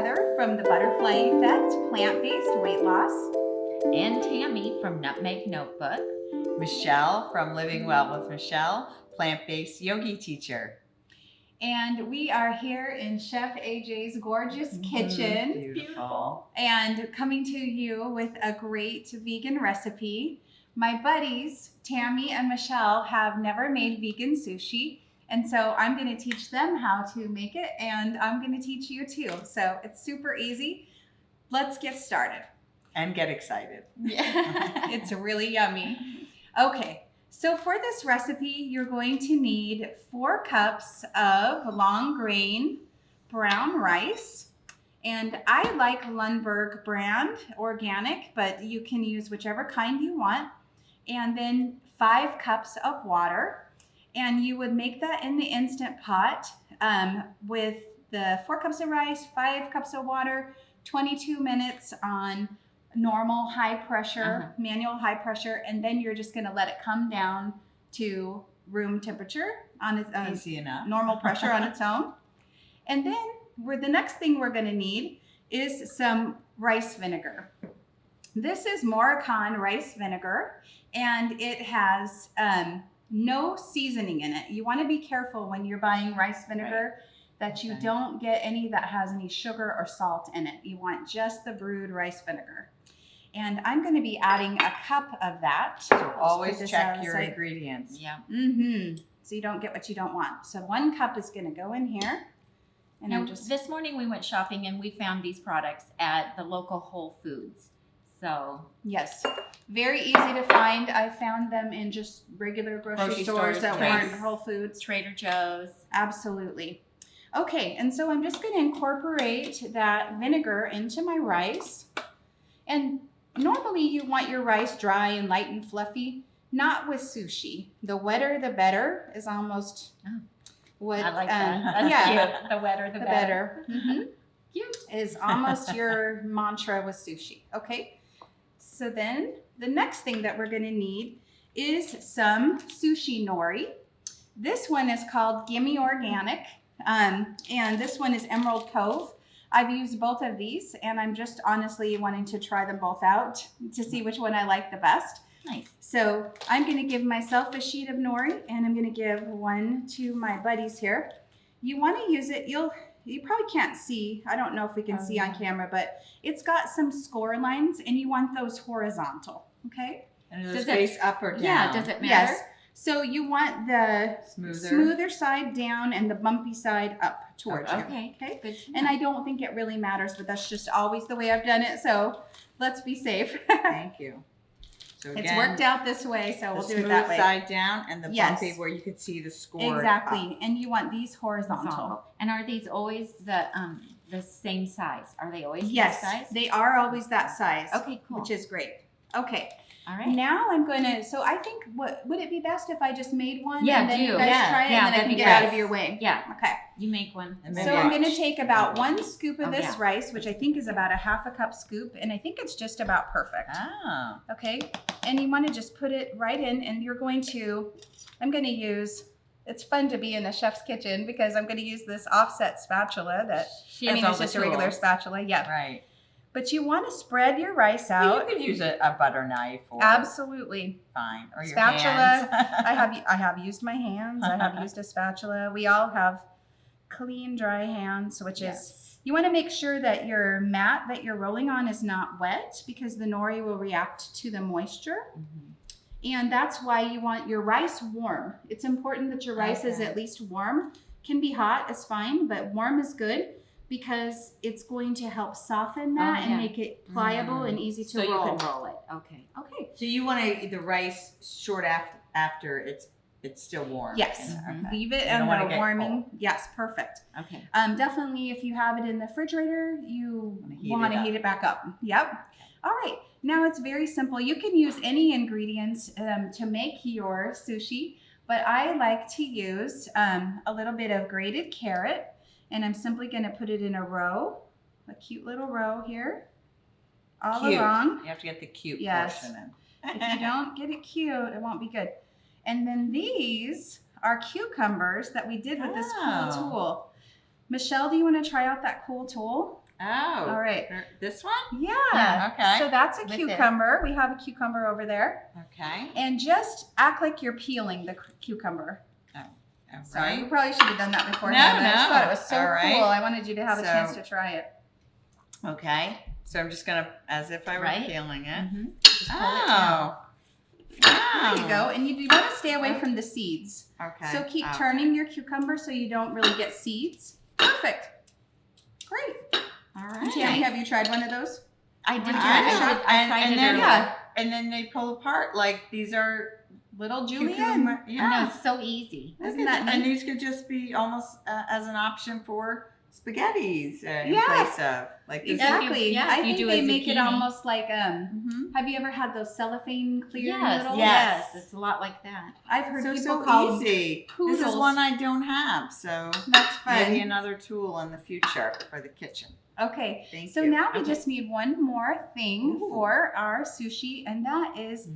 Heather from the Butterfly Effect Plant-Based Weight Loss. And Tami from Nutmeg Notebook. Michelle from Living Well with Michelle, plant-based yogi teacher. And we are here in Chef AJ's gorgeous kitchen. Beautiful. And coming to you with a great vegan recipe. My buddies, Tami and Michelle, have never made vegan sushi. And so I'm going to teach them how to make it, and I'm going to teach you too. So it's super easy. Let's get started. And get excited. Yeah, it's really yummy. Okay, so for this recipe, you're going to need 4 cups of long grain brown rice. And I like Lundberg brand organic, but you can use whichever kind you want. And then 5 cups of water. And you would make that in the Instant Pot with the 4 cups of rice, 5 cups of water, 22 minutes on normal high pressure, manual high pressure, and then you're just going to let it come down to room temperature on its own. Easy enough. Normal pressure on its own. And then the next thing we're going to need is some rice vinegar. This is Moroccan rice vinegar, and it has no seasoning in it. You want to be careful when you're buying rice vinegar that you don't get any that has any sugar or salt in it. You want just the brewed rice vinegar. And I'm going to be adding a cup of that. So always check your ingredients. Yeah. So you don't get what you don't want. So 1 cup is going to go in here. And Now, this morning we went shopping and we found these products at the local Whole Foods. So yes, very easy to find. I found them in just regular grocery stores that weren't Whole Foods. Trader Joe's. Absolutely. Okay, and so I'm just going to incorporate that vinegar into my rice. And normally you want your rice dry and light and fluffy, not with sushi. The wetter the better is almost what I like that. That's cute. The wetter the better. Cute. Is almost your mantra with sushi. Okay, so then the next thing that we're going to need is some sushi nori. This one is called Gimme Organic, and this one is Emerald Cove. I've used both of these, and I'm just honestly wanting to try them both out to see which one I like the best. Nice. So I'm going to give myself a sheet of nori, and I'm going to give one to my buddies here. You want to use it, you probably can't see, I don't know if we can see on camera, but it's got some score lines, and you want those horizontal, okay? And does it face up or down? Yeah, does it matter? Yes. So you want the smoother side down and the bumpy side up towards you. Okay. Okay. Good to know. And I don't think it really matters, but that's just always the way I've done it. So let's be safe. Thank you. So again, it's worked out this way, so we'll do it the that smooth way. side down and the bumpy where you could see the score. Exactly. And you want these horizontal. And are these always the same size? Are they always Yes, that size? they are always that size. Okay, cool. Which is great. Okay. All right. Now I'm going to, so I think, would it be best if I just made one? Yeah, and then do. you guys try it, Yeah, and then I that'd can be get great. out of your way. Yeah. Okay. You make one. And So then I'm going to watch. take about 1 scoop of this yeah. rice, which I think is about a ½ cup scoop, and I think it's just about perfect. Ah. Okay, and you want to just put it right in, and you're going to, I'm going to use, it's fun to be in a chef's kitchen because I'm going to use this offset spatula that, it's just a regular spatula, yeah. Right. But you want to spread your rice Well, out. you could use a butter knife or Absolutely. fine. Or your Spatula. hands. I have used my hands. I have used a spatula. We all have clean, dry hands, which is, you want to make sure that your mat that you're rolling on is not wet because the nori will react to the moisture. And that's why you want your rice warm. It's important that your rice is at least warm. Can be hot, it's fine, but warm is good because it's going to help soften that and make it pliable and easy to roll. So you can roll it. Okay. Okay. So you want to the rice short after it's still warm. Yes. Okay. Leave it You don't wanna in the get warming. cold. Yes, perfect. Okay. Definitely if you have it in the refrigerator, you Heat want it to up. heat it back up. Yep. All right. Now it's very simple. You can use any ingredients to make your sushi, but I like to use a little bit of grated carrot, and I'm simply going to put it in a row, a cute little row here, all along. You have to get the cute Yes. portion in. If you don't get it cute, it won't be good. And then these are cucumbers that we did with this cool Oh. tool. Michelle, do you want to try out that cool tool? Oh. All right. This one? Yeah. Yeah, okay. So that's a With cucumber. We have a cucumber over there. Okay. And just act like you're peeling the cucumber. All Sorry, we right. probably should have done that beforehand. No, I just no. thought it was so All right. cool. I wanted you to have a So- chance to try it. Okay. So I'm just gonna, as if I were Right. peeling it. Mm-hmm. Just pull it down. Oh. There you go. And you want to stay away from the seeds. Okay. So keep Okay. turning your cucumber so you don't really get seeds. Perfect. Great. All And right. Tami, have you tried one of those? I did. I I tried it then, earlier. Yeah. And then they pull apart like these are Little Julian. cucumber. I know, Yeah. it's so easy. Isn't that And neat? these could just be almost as an option for spaghettis in Yes. place of like this. Exactly. Yeah, I if you think do a they make it zucchini. almost like Mhm. have you ever had those cellophane clear Yes, noodles? yes, it's a lot like that. I've heard So people call them easy. This is poodles. one I don't have, so That's fun. maybe another tool in the future for the kitchen. Okay. Thank So you. now we Okay. just need one more thing Ooh. for our sushi, and that is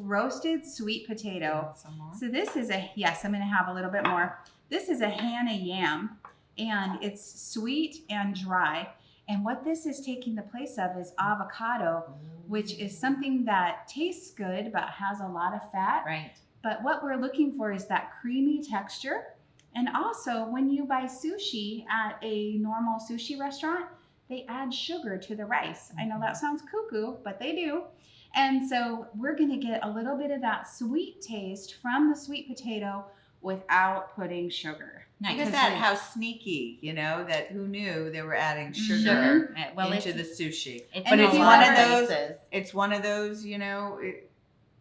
roasted sweet potato. Some more. So this is yes, I'm going to have a little bit more. This is a Hana yam, and it's sweet and dry. And what this is taking the place of is avocado, which is something that tastes good but has a lot of fat. Right. But what we're looking for is that creamy texture. And also, when you buy sushi at a normal sushi restaurant, they add sugar to the rice. I know that sounds cuckoo, but they do. And so we're going to get a little bit of that sweet taste from the sweet potato without putting sugar. Nice. Look at that, how sneaky, that who knew they were adding sugar Sugar. Well, into it's, the sushi. it's But in it's a one lot of those- places. It's one of those,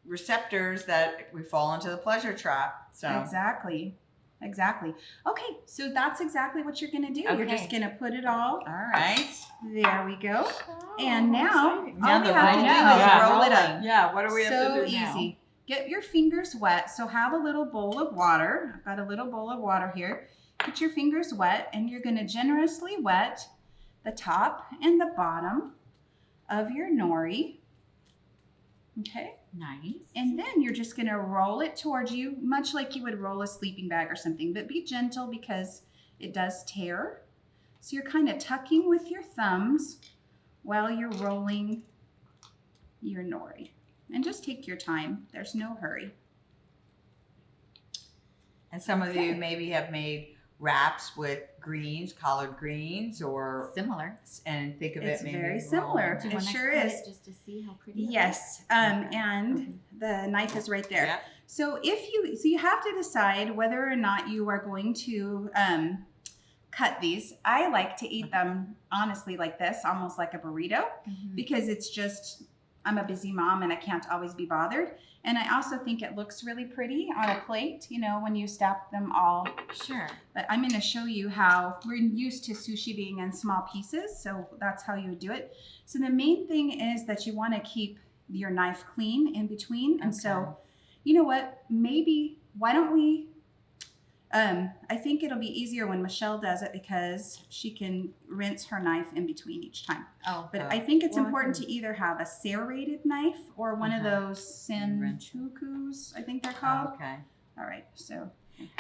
receptors that we fall into the pleasure trap. So Exactly. Okay, so that's exactly what you're going to do. You're Okay. just going to put it all. all right. There we go. And now, all we Now the have to do rolling. is Yeah, roll it up. Yeah, what do we have So to do now? easy. Get your fingers wet. So have a little bowl of water. I've got a little bowl of water here. Get your fingers wet, and you're going to generously wet the top and the bottom of your nori. Okay. Nice. And then you're just going to roll it towards you, much like you would roll a sleeping bag or something, but be gentle because it does tear. So you're kind of tucking with your thumbs while you're rolling your nori. And just take your time. There's no hurry. And some of you Okay. maybe have made wraps with greens, collard greens, Similar. and think of It's it maybe very rolling similar. it. Do you It want to sure cut is. it just to see how pretty it Yes, and the knife is right there. Yeah. So you have to decide whether or not you are going to cut these. I like to eat them honestly like this, almost like a burrito, Mhm. because it's just, I'm a busy mom and I can't always be bothered. And I also think it looks really pretty on a plate, when you stack them all. Sure. But I'm going to show you how we're used to sushi being in small pieces. So that's how you would do it. So the main thing is that you want to keep your knife clean in between. And so, you know what, maybe, why don't we, I think it'll be easier when Michelle does it because she can rinse her knife in between each time. Oh, But I think it's Well, I important to either have a serrated knife or one of Uh-huh. those senchukus, I think they're Oh, called. okay. All right, so.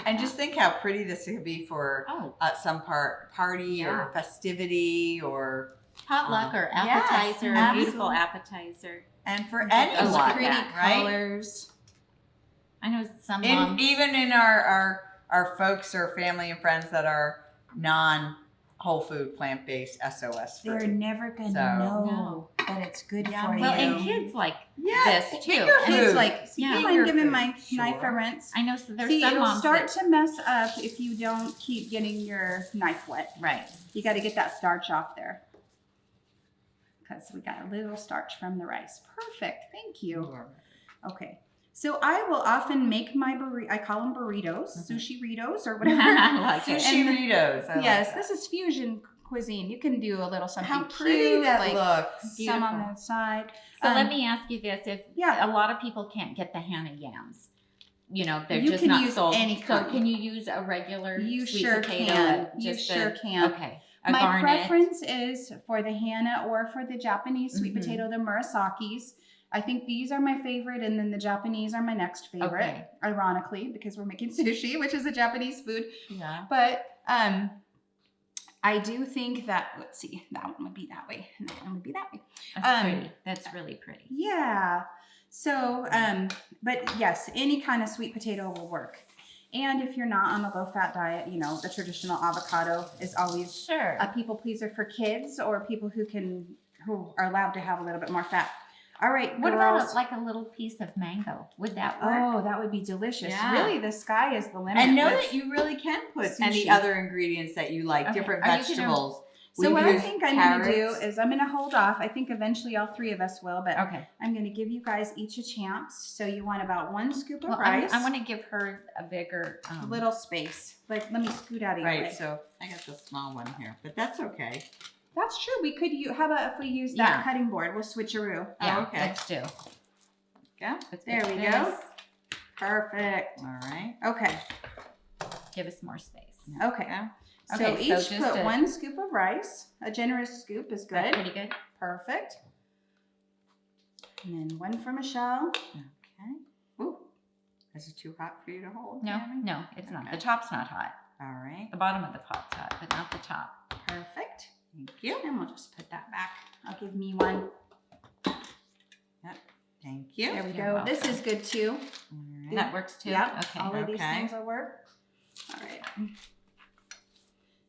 And just think how pretty this could be for oh, some party Yeah. or festivity potluck or Yes, appetizer, a beautiful absolutely. appetizer. and for Those anyone, like Pretty that, right? colors. I know some moms. Even in our folks or family and friends that are non-whole food, plant-based, SOS They're free. never gonna So- know that it's good Yeah, for well, you. and kids like Yeah, this too. finger And Kids food. like, Yeah. you mind Finger giving food, my knife a sure. rinse? I know so there's See, some it'll moms start that, to mess up if you don't keep getting your knife wet. right. You got to get that starch off there because we got a little starch from the rice. Perfect. Thank you. Okay. So I will often make my I call them burritos, sushi burritos, or whatever. I like it. Sushi And- burritos. I like Yes, that. this is fusion cuisine. You can do a little something How pretty cute, that like looks. some on Beautiful. the side. So let Um, me ask you this: if Yeah. a lot of people can't get the Hana yams, they're You just can not use sold. any so kind. can you use a regular You sweet sure potato? can. and You just sure can. Okay. A My garnet. preference is for the Hana or for the Japanese sweet Mhm. potato, the Murasakis. I think these are my favorite, and then the Japanese are my next favorite, Okay. ironically, because we're making sushi, which is a Japanese food. Yeah. But I do think that, let's see, that one would be that way, and that one would be that way. That's pretty. That's really pretty. Yeah. So, but yes, any kind of sweet potato will work. And if you're not on a low-fat diet, you know, the traditional avocado is always Sure. a people pleaser for kids or people who are allowed to have a little bit more fat. All right, What girls. about like a little piece of mango? Would that work? Oh, that would be delicious. Yeah. Really, the sky is the limit. And know with that you really can put any sushi. other ingredients that you like, Okay. different Are you gonna- vegetables. So We've what I used think I'm going to do carrots. is I'm going to hold off. I think eventually all three of us will, but Okay. I'm going to give you guys each a chance. So you want about 1 scoop of Well, rice. I want to give her a bigger. A little space. Like, let me scoot out of your Right, way. so I got the small one here, but that's okay. That's true. We could use, how about if we use that Yeah. cutting board? We'll switcheroo. Yeah. Oh, okay. Let's do. Yeah. Let's There put we go. this. Perfect. All right. Okay. Give us more space. Okay. Yeah. So Okay, so each just put a- 1 scoop of rice. A generous scoop is Is that good. pretty good? Perfect. And then 1 for Michelle. Okay. Ooh. Is it too hot for you to hold? No, Tammy? no, it's not. Okay. The top's not hot. All right. The bottom of the pot's hot, but not the top. Perfect. Thank you. And we'll just put that back. I'll give me one. Thank you. There we You're go. welcome. This is good too. All right. That works too? Yep. Okay. All of these Okay. things will work. All right.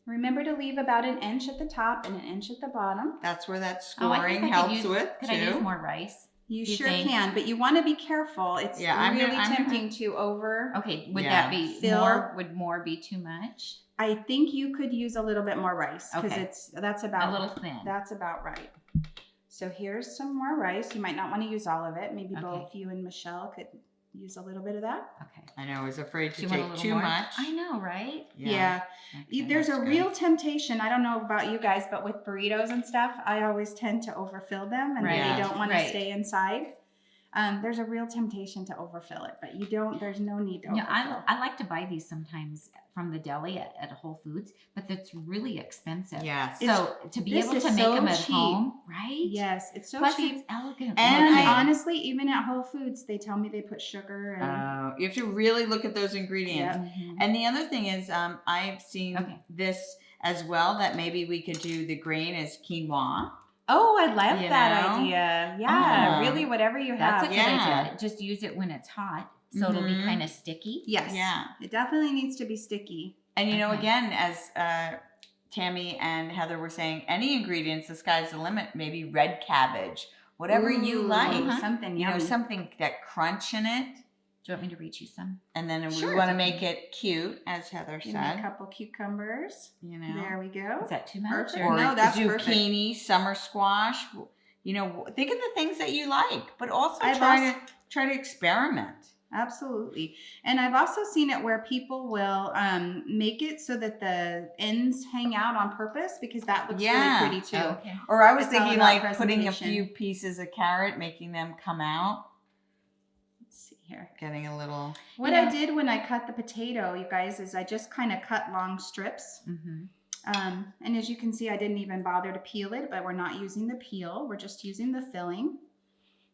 Remember to leave about 1 inch at the top and 1 inch at the bottom. That's where that Oh, I scoring think I could helps use, with Could too. I use more rice? You You sure think? can, but you want to be careful. It's Yeah, I'm really gonna- tempting to over. Okay, would Yeah. that be Fill- more? Would more be too much? I think you could use a little bit more rice because Okay. that's about A little thin. That's about right. So here's some more rice. You might not want to use all of it. Maybe Okay. both you and Michelle could use a little bit of that. Okay. I know I was afraid Do to you want a take little too more? much. I know, right? Yeah. Okay, There's a that's good. real temptation. I don't know about you guys, but with burritos and stuff, I always tend to overfill them and Right. they don't want Right. to stay inside. There's a real temptation to overfill it, but you don't. There's no need to Yeah, overfill. I like to buy these sometimes from the deli at Whole Foods, but that's really expensive. Yes. So to be this able is to make so them at cheap. home, right? Yes, it's so Plus cheap. it's elegant. And looking. I honestly, even at Whole Foods, they tell me they put sugar and You have to really look at those ingredients. Mhm. And the other thing is, I've seen Okay. this as well, that maybe we could do the grain as quinoa. oh, I love You that know? idea. Yeah, Oh. really, whatever you That's a have. good Yeah. idea. Just use it when it's hot, so it'll be Mhm. kind of sticky. Yes. Yeah. It definitely needs to be sticky. And you know, Okay. again, as Tammy and Heather were saying, any ingredients, the sky's the limit. Maybe red cabbage, whatever you Ooh, like. Uh-huh. Something You know, yummy. something that crunch in it. Do you want me to reach you some? And then Sure. we want to make it cute, as Heather Give me a said. couple cucumbers. You know, There we go. Is that too much? Perfect. or No, that's zucchini, summer squash. You know, think of the things that you like, but also I've try to experiment. Absolutely. And I've also seen it where people will make it so that the ends hang out on purpose because that looks Yeah. really pretty too. Oh, okay. Or I was It's all thinking about like putting a presentation. few pieces of carrot, making them come out, Let's see here. getting a little. What Yeah. I did when I cut the potato, you guys, is I just kind of cut long strips. Mm-hmm. And as you can see, I didn't even bother to peel it, but we're not using the peel. We're just using the filling.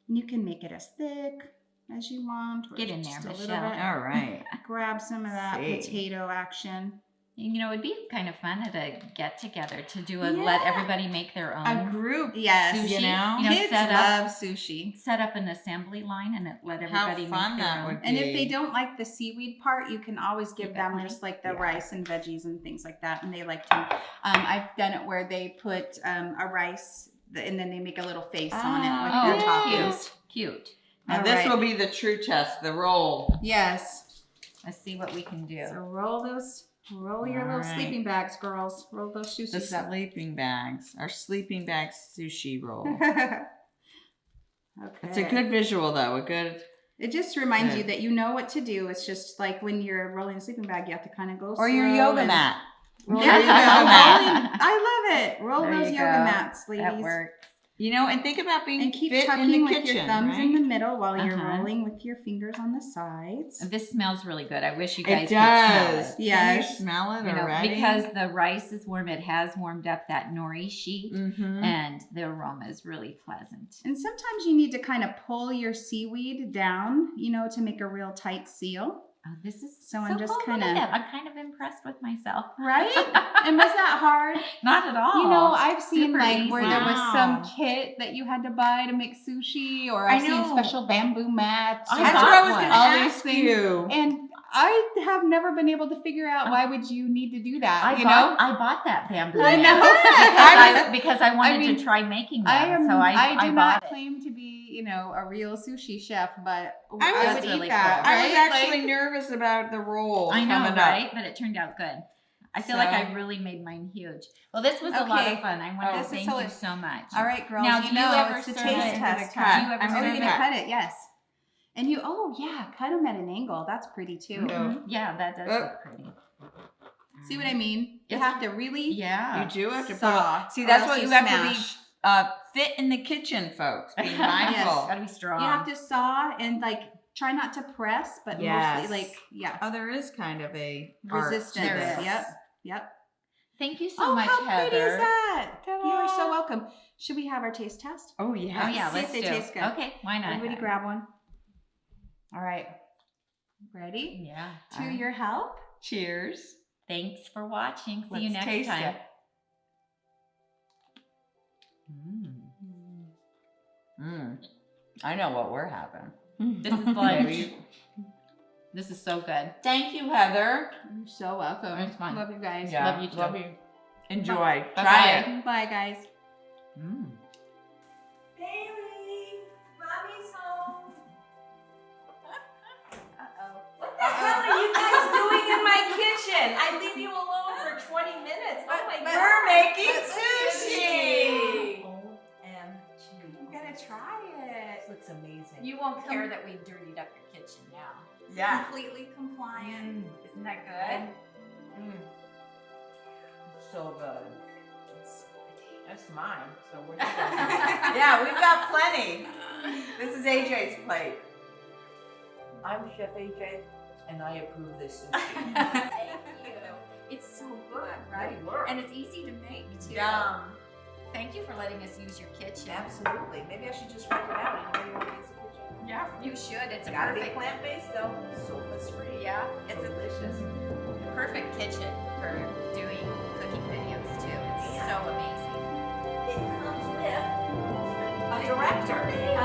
And you can make it as thick as you want. Or Get in just there, a little Michelle. bit. All right. Grab some of that See. potato action. You know, it'd be kind of fun at a get together to do let Yeah. everybody make their own. A group. Yes. Sushi, You know? you know, Kids set up love sushi. set up an assembly line and let How everybody fun make their that own. would And if they be. don't like the seaweed part, you can always give Keep it them plain. just like the Yeah. rice and veggies and things like that, and they like to. I've done it where they put a rice and then they make a little face on it with Oh, their yeah. toppings. Cute. Now All this right. will be the true test, the roll. Yes. Let's see what we can do. So roll your All little right. sleeping bags, girls. Roll those The sushis up. sleeping bags. Our sleeping bag sushi roll. Okay. It's a good visual though. A good. It just reminds Good. you that you know what to do. It's just like when you're rolling a sleeping bag, you have to kind of go Or your slow yoga and- mat. Roll There your you yoga go. mat. I love it. Roll There those you yoga go. mats, ladies. That works. You know, and think about being And keep fit in tucking the with kitchen, your thumbs right? in the middle while you're Uh-huh. rolling with your fingers on the sides. This smells really good. I wish you It guys does. could smell Yes. Can you smell it it. You know, already? because the rice is warm, it has warmed up that nori sheet, Mm-hmm. and the aroma is really pleasant. And sometimes you need to kind of pull your seaweed down, to make a real tight seal. Oh, this is So so I'm just cool. Look kinda- at that. I'm kind of impressed with myself. Right? And was that hard? Not at all. You know, I've seen Super like where there was easy. some Wow. kit that you had to buy to make sushi, or I I've seen know. special bamboo mats. I or That's bought what I was one. going to all these ask things. you. And I have never been able to figure out why would you need to do that. I you bought, know? I bought that bamboo I mat know. because I wanted mean, to try making I them. am. So I do bought not it. claim to be, you know, a real sushi chef, but I I was would really eat that. cool. I was right? actually Like, nervous about the roll I know, coming right? up. But it turned out good. I feel like I So- really made mine huge. Well, this was a lot Okay. of fun. I want This to is thank you hilarious. so much. all right, girls. Now, you do you know, ever it's a serve taste it? test. Do Huh? you ever Oh, serve you're it? gonna cut it, yes. And you, cut them at an angle. That's pretty too. No. Mhm. Yeah, that does look pretty. See what I mean? You It's- have to really Yeah. You do have to saw. See, or that's else what you have smash. to be fit in the kitchen, folks. Be Yes. mindful. Gotta be strong. You have to saw and like try not to press, but Yes. mostly like Oh, there is kind of a art to resistance. There this. is. Yep. Thank you so much, how Heather. pretty is that? Ta-da. You are so welcome. Should we have our taste test? Oh yeah. Oh yeah, See if let's they do taste it. good. Okay, why not? Everybody grab one. All right. Ready? Yeah. To your help. Cheers. Thanks for watching. See you Let's next taste time. it. I know what we're having. This is like Maybe. this is so good. Thank you, Heather. You're so welcome. It's fun. Love you guys. Yeah, Love you too. Love you. Enjoy. Bye. Try it. Bye, guys. Mm. Bailey, mommy's home. Uh-oh. What the hell are you guys doing in my kitchen? I leave you alone for 20 minutes. Oh my god. We're making But- sushi. OMG. You gotta try it. This looks amazing. You won't care that we dirtied up your kitchen now. Yeah. Completely compliant. Isn't that good? So good. That's mine. So we're Yeah, we've got plenty. This is AJ's plate. I'm Chef AJ, and I approve this. Thank you. It's so good, right? Good work. And it's easy to make too. Yum. Thank you for letting us use your kitchen. Absolutely. Maybe I should just write it out. Anybody want to use the kitchen? Yeah, you should. It's a Gotta be perfect. plant-based though. Sulfa's free. Yeah, It's delicious. perfect kitchen for doing cooking videos too. It's so amazing. It comes with a director. A